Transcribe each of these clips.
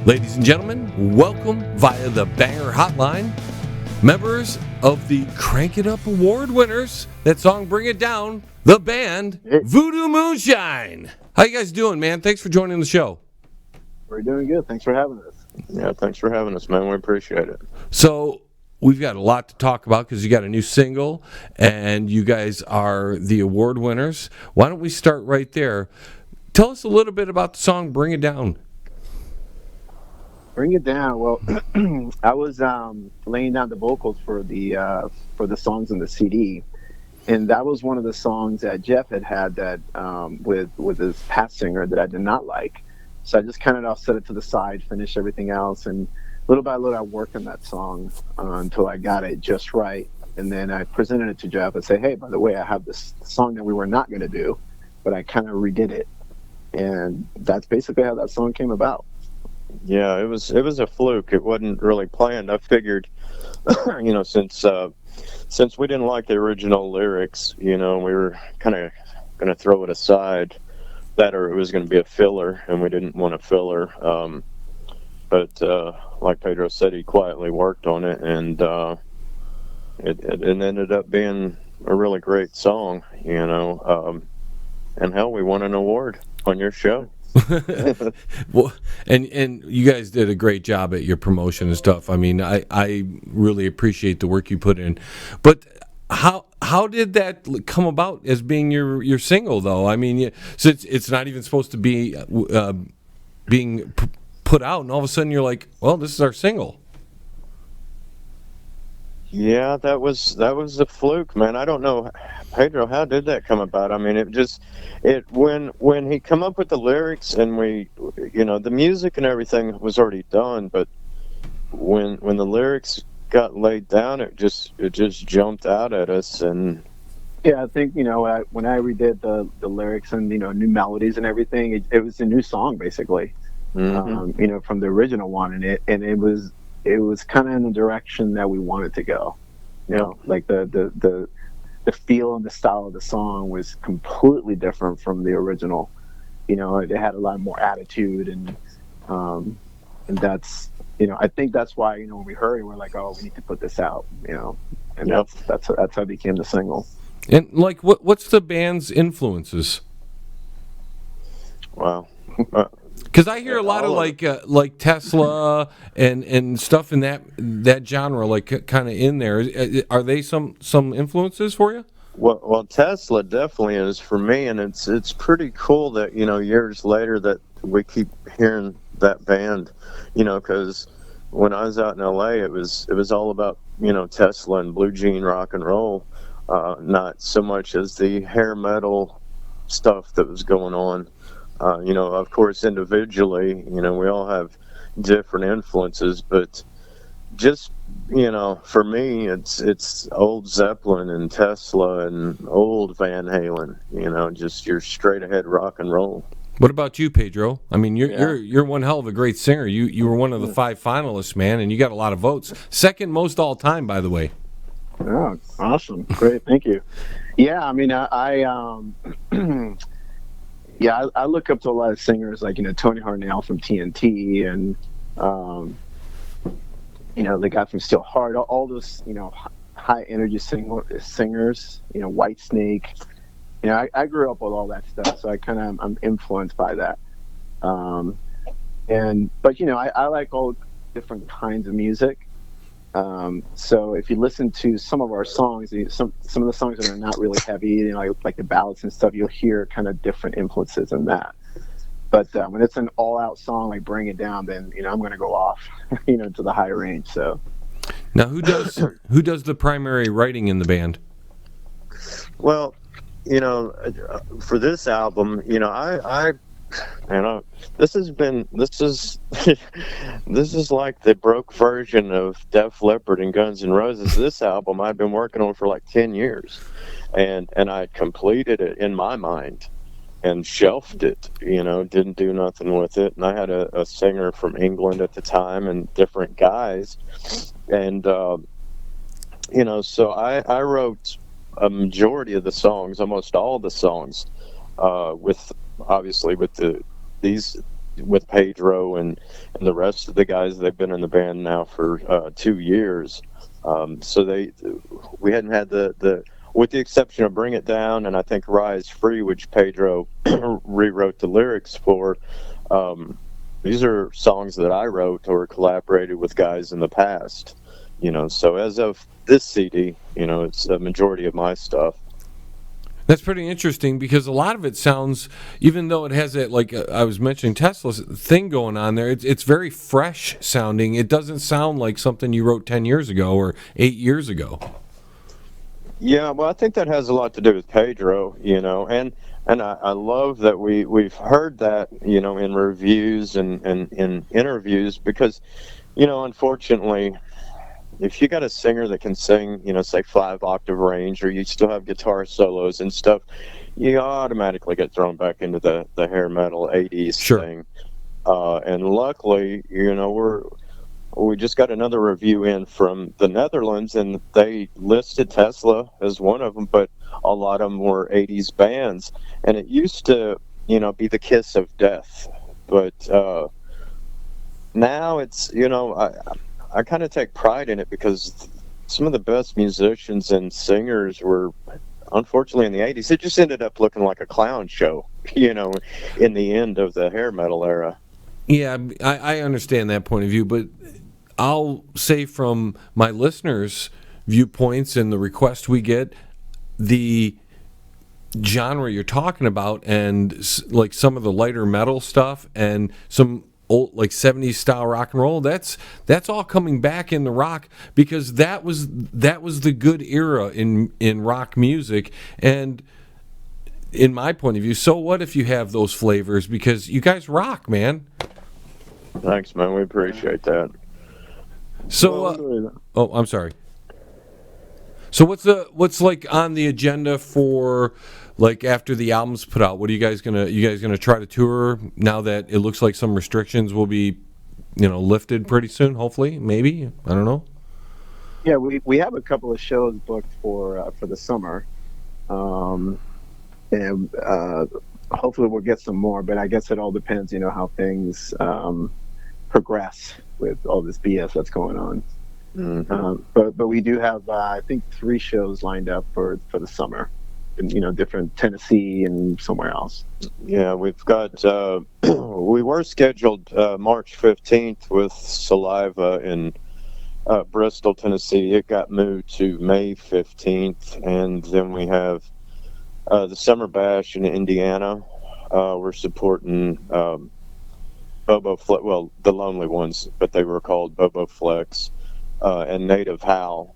Ladies and gentlemen, welcome via the Banger Hotline. Members of the Crank It Up Award winners, that song Bring It Down, the band Voodoo Moonshine. How you guys doing, man? Thanks for joining the show. We're doing good. Thanks for having us. Yeah, thanks for having us, man. We appreciate it. So, we've got a lot to talk about because you got a new single and you guys are the award winners. Why don't we start right there? Tell us a little bit about the song Bring It Down. Bring It Down. Well, I was laying down the vocals for the songs in the CD, and that was one of the songs that Jeff had that with his past singer that I did not like. So I just kind of set it to the side, finished everything else, and little by little I worked on that song until I got it just right. And then I presented it to Jeff and said, "Hey, by the way, I have this song that we were not going to do, but I kind of redid it." And that's basically how that song came about. Yeah, it was a fluke. It wasn't really planned. I figured, since we didn't like the original lyrics, we were kind of going to throw it aside, that or it was going to be a filler, and we didn't want a filler. But like Pedro said, he quietly worked on it, and it ended up being a really great song, and hell, we won an award on your show. Well, and you guys did a great job at your promotion and stuff. I mean, I really appreciate the work you put in. But how did that come about as being your single, though? I mean, since it's not even supposed to be being put out, and all of a sudden you're like, well, this is our single. Yeah, that was a fluke, man. I don't know, Pedro, how did that come about? I mean, when he come up with the lyrics and the music and everything was already done, but when the lyrics got laid down, it just jumped out at us. And yeah, I think when I redid the lyrics and new melodies and everything, it was a new song basically, from the original one, and it was kind of in the direction that we wanted to go. Like the feel and the style of the song was completely different from the original. It had a lot more attitude, and that's I think that's why when we heard it, we're like, oh, we need to put this out. And yep. that's how it became the single. And like, what's the band's influences? Wow. Because I hear a lot of like Tesla and stuff in that genre, like kind of in there. Are they some influences for you? Well, Tesla definitely is for me, and it's pretty cool that years later that we keep hearing that band, because when I was out in LA, it was all about Tesla and blue jean rock and roll, not so much as the hair metal stuff that was going on. Of course, individually, we all have different influences, but just, for me, it's old Zeppelin and Tesla and old Van Halen, just your straight ahead rock and roll. What about you, Pedro? I mean, you're one hell of a great singer. You were one of the 5 finalists, man, and you got a lot of votes. Second most all time, by the way. Oh, awesome. Great. Thank you. Yeah, I mean, I look up to a lot of singers like Tony Harnell from TNT, and the guy from Steel Heart, all those high energy singers, Whitesnake. I grew up with all that stuff, so I'm influenced by that. But I like all different kinds of music. So if you listen to some of our songs, some of the songs that are not really heavy, like the ballads and stuff, you'll hear kind of different influences in that. But when it's an all-out song like "Bring It Down," then I'm going to go off, to the high range. So now, who does the primary writing in the band? Well, for this album, this is like the broke version of Def Leppard and Guns N' Roses. This album I've been working on for like 10 years, and I completed it in my mind and shelved it, didn't do nothing with it. And I had a singer from England at the time and different guys, and so I wrote a majority of the songs, almost all the songs, with these with Pedro and the rest of the guys. They've been in the band now for 2 years. So we hadn't had the with the exception of Bring It Down and I think Rise Free, which Pedro rewrote the lyrics for. These are songs that I wrote or collaborated with guys in the past, so as of this CD, it's the majority of my stuff. That's pretty interesting because a lot of it sounds, even though it has that, like I was mentioning, Tesla's thing going on there, it's very fresh sounding. It doesn't sound like something you wrote 10 years ago or 8 years ago. Yeah, well, I think that has a lot to do with Pedro, and I love that we've heard that, in reviews and in interviews because, unfortunately, if you got a singer that can sing, say 5-octave range, or you still have guitar solos and stuff, you automatically get thrown back into the hair metal 80s thing. And luckily, we just got another review in from the Netherlands, and they listed Tesla as one of them, but a lot of them were 80s bands. And it used to, be the kiss of death. But now it's, I kind of take pride in it because some of the best musicians and singers were, unfortunately, in the 80s. It just ended up looking like a clown show, in the end of the hair metal era. Yeah, I understand that point of view, but I'll say from my listeners' viewpoints and the requests we get, the genre you're talking about and like some of the lighter metal stuff and some old like 70s style rock and roll, that's all coming back in the rock because that was the good era in rock music. And in my point of view, so what if you have those flavors because you guys rock, man. Thanks, man. We appreciate that. So I'm sorry. So what's like on the agenda for like after the album's put out? What are you guys gonna try to tour now that it looks like some restrictions will be, lifted pretty soon? Hopefully, maybe, I don't know. Yeah, we have a couple of shows booked for the summer, and hopefully we'll get some more. But I guess it all depends, how things progress with all this BS that's going on. Mm-hmm. But we do have I think 3 shows lined up for the summer, in, different Tennessee and somewhere else. Yeah, we've got we were scheduled March 15th with Saliva in Bristol, Tennessee. It got moved to May 15th, and then we have the Summer Bash in Indiana. We're supporting Bobo Flex, well, the Lonely Ones, but they were called Bobo Flex, and Native Howl.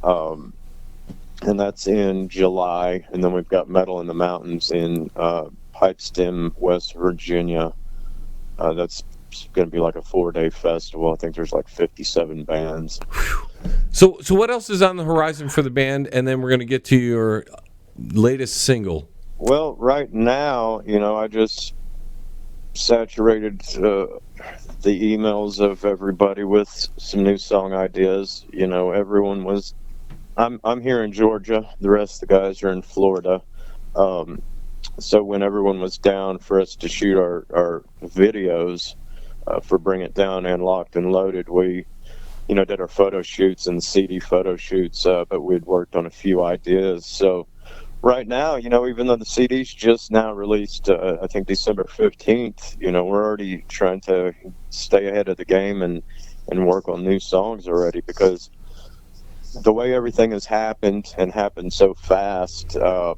And that's in July. And then we've got Metal in the Mountains in Pipestem, West Virginia. That's going to be like a 4-day festival. I think there's like 57 bands. So what else is on the horizon for the band? And then we're going to get to your latest single. Well, right now, I just saturated the emails of everybody with some new song ideas. Everyone was. I'm here in Georgia. The rest of the guys are in Florida. So when everyone was down for us to shoot our videos for Bring It Down and Locked and Loaded, we, did our photo shoots and CD photo shoots. But we'd worked on a few ideas. So right now, even though the CD's just now released, I think December 15th, we're already trying to stay ahead of the game and work on new songs already because the way everything has happened and happened so fast, I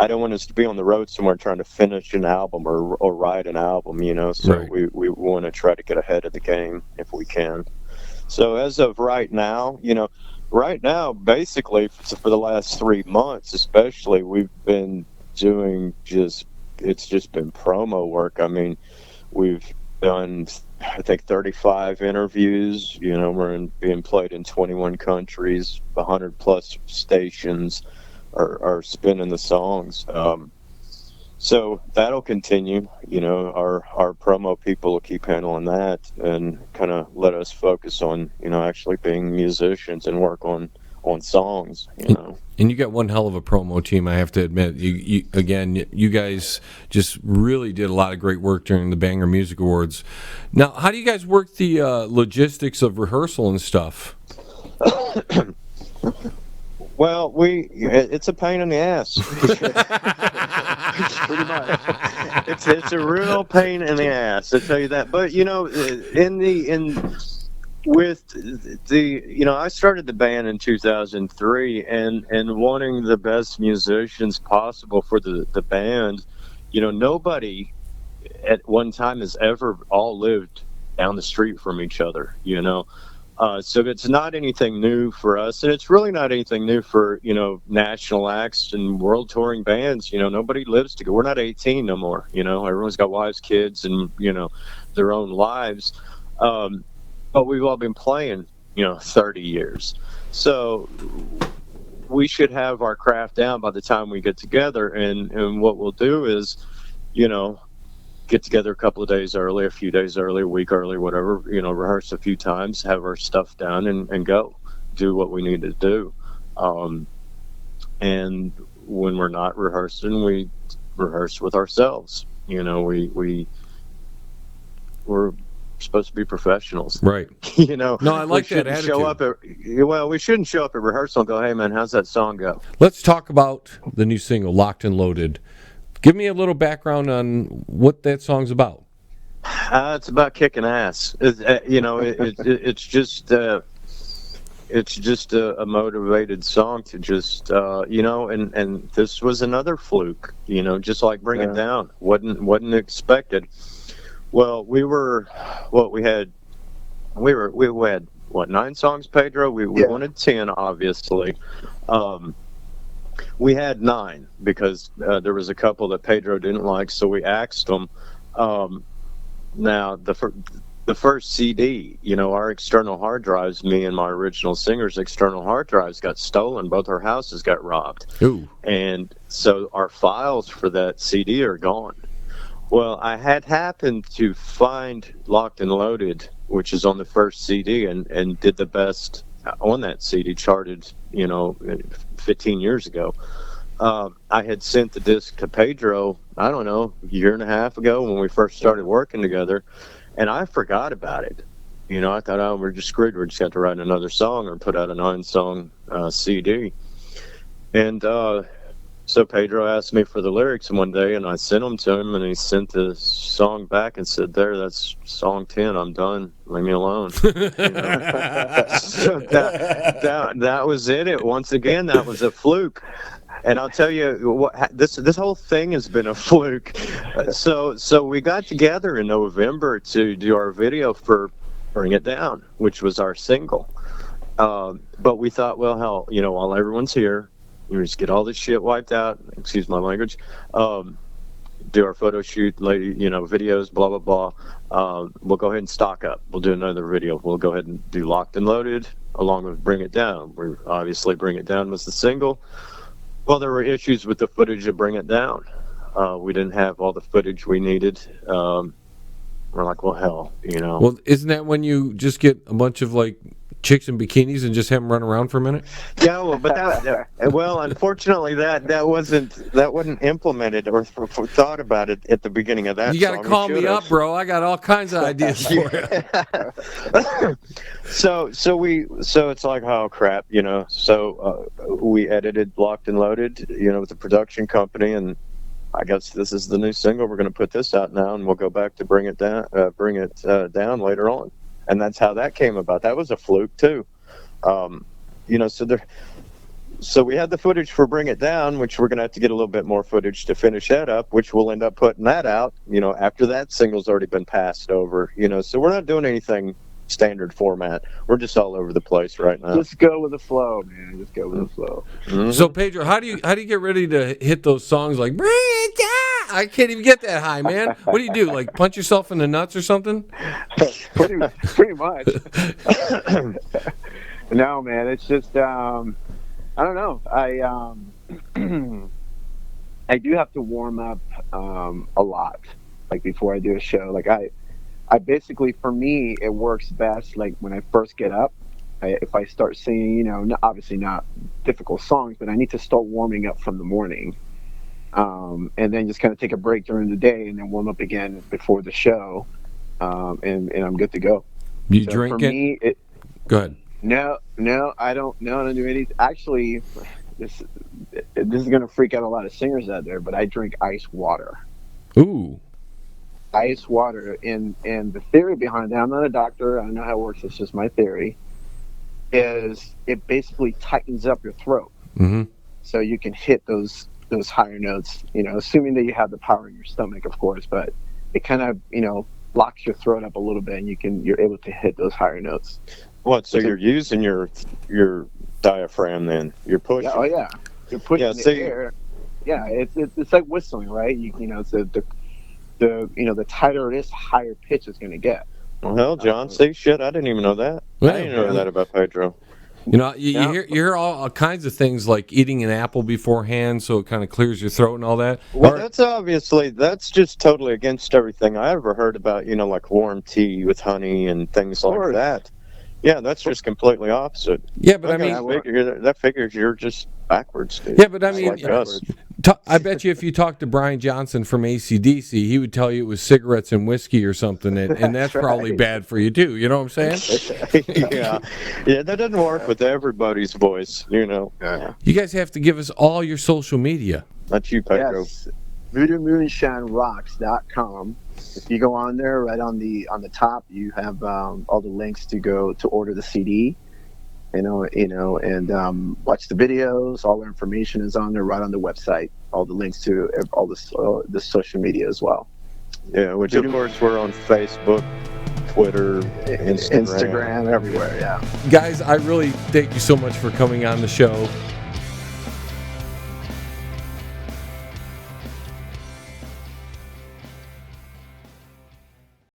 don't want us to be on the road somewhere trying to finish an album or write an album, so right. we want to try to get ahead of the game if we can. So as of right now, basically for the last 3 months especially, we've been doing it's just been promo work. I mean, we've done I think 35 interviews. We're being played in 21 countries, 100 plus stations are spinning the songs. So that'll continue. Our promo people will keep handling that and kind of let us focus on actually being musicians and work on on songs, you know. And you got one hell of a promo team, I have to admit. You guys just really did a lot of great work during the Banger Music Awards. Now, how do you guys work the logistics of rehearsal and stuff? Well, it's a pain in the ass. Pretty much. It's a real pain in the ass, I tell you that. But you know, I started the band in 2003, and wanting the best musicians possible for the band. You know, nobody at one time has ever all lived down the street from each other, you know. So it's not anything new for us, and it's really not anything new for, you know, national acts and world touring bands. You know, nobody lives together. We're not 18 no more. You know, everyone's got wives, kids, and, you know, their own lives. But we've all been playing, you know, 30 years. So we should have our craft down by the time we get together. And what we'll do is, you know, get together a couple of days early, a few days early, a week early, whatever, you know, rehearse a few times, have our stuff done, and go do what we need to do. And when we're not rehearsing, we rehearse with ourselves. You know, we're supposed to be professionals, right? You know, no, I like that attitude. We shouldn't show up at rehearsal and go, "Hey, man, how's that song go?" Let's talk about the new single, "Locked and Loaded." Give me a little background on what that song's about. It's about kicking ass. You know, it's just a motivated song to just, you know, and this was another fluke, you know, just like Bring It Down. Wasn't expected. Well, we had 9 songs, Pedro? We wanted 10, obviously. We had 9 because there was a couple that Pedro didn't like, so we axed them. Now, the first CD, you know, our external hard drives, me and my original singer's external hard drives got stolen. Both our houses got robbed. Ooh. And so our files for that CD are gone. Well, I had happened to find Locked and Loaded, which is on the first CD, and did the best on that CD, charted, you know, 15 years ago. I had sent the disc to Pedro, I don't know, a year and a half ago when we first started working together, and I forgot about it. You know, I thought, oh, we're just screwed. We're just going to write another song or put out a 9-song CD. And so Pedro asked me for the lyrics one day, and I sent them to him, and he sent the song back and said, "That's song 10. I'm done. Leave me alone." You know? So that was it. Once again, that was a fluke. And I'll tell you, this whole thing has been a fluke. So we got together in November to do our video for Bring It Down, which was our single. But we thought, well, hell, you know, while everyone's here, we just get all this shit wiped out. Excuse my language. Do our photo shoot, you know, videos, blah blah blah. We'll go ahead and stock up. We'll do another video. We'll go ahead and do Locked and Loaded along with Bring It Down. We obviously Bring It Down was the single. Well, there were issues with the footage of Bring It Down. We didn't have all the footage we needed. We're like, well, hell, you know. Well, isn't that when you just get a bunch of like chicks in bikinis and just have them run around for a minute? Yeah, well, but unfortunately, that wasn't implemented or thought about it at the beginning of that. You got to call me up, bro. I got all kinds of ideas for you. So it's like, oh crap, you know. So we edited Locked and Loaded, you know, with the production company, and I guess this is the new single. We're going to put this out now, and we'll go back to Bring It Down later on. And that's how that came about. That was a fluke too. You know, so we had the footage for Bring It Down, which we're going to have to get a little bit more footage to finish that up, which we'll end up putting that out, you know, after that single's already been passed over, you know. So we're not doing anything standard format. We're just all over the place right now. Just go with the flow, man. Just go with the flow. Mm-hmm. So Pedro, how do you get ready to hit those songs like Bring It Down? I can't even get that high, man. What do? Like punch yourself in the nuts or something? pretty much. No, man. It's just I don't know. I do have to warm up a lot, like before I do a show. Like I basically, for me, it works best like when I first get up, if I start singing, obviously not difficult songs, but I need to start warming up from the morning, and then just kind of take a break during the day, and then warm up again before the show, and I'm good to go. You So drink for it? me, Go ahead. no, I don't. No, I don't do anything. Actually, this this is gonna freak out a lot of singers out there, but I drink ice water. Ooh. Ice water, and the theory behind that, I'm not a doctor, I don't know how it works, it's just my theory, is it basically tightens up your throat, Mm-hmm. so you can hit those higher notes, assuming that you have the power in your stomach, of course, but it kind of, locks your throat up a little bit, and you're able to hit those higher notes. What? So you're using your diaphragm then? You're pushing. Yeah, oh yeah, you're pushing Yeah, the see- air. Yeah, it's like whistling, right? It's the tighter it is, higher pitch it's going to get. Well, John, see, shit, I didn't even know that. Well, I didn't know that about Pedro. You Yeah. hear all kinds of things like eating an apple beforehand, so it kind of clears your throat and all that. Well, Or- that's just totally against everything I ever heard about, like warm tea with honey and things like course. that. Yeah, that's just completely opposite. yeah, but I Okay, mean, that figures you're just backwards, dude. yeah, but I Just mean, like us. I bet you if you talk to Brian Johnson from AC/DC, he would tell you it was cigarettes and whiskey or something, and that's Right. probably bad for you too. You know what I'm saying? yeah, that doesn't work with everybody's voice, Yeah. You guys have to give us all your social media. Not you, Pedro. Yes, VoodooMoonshineRocks.com. If you go on there, right on the top, you have all the links to go to order the CD. And watch the videos. All the information is on there, right on the website. All the links to all the social media as well. Yeah, which of course we're on Facebook, Twitter, Instagram. Everywhere. Yeah. Guys, I really thank you so much for coming on the show.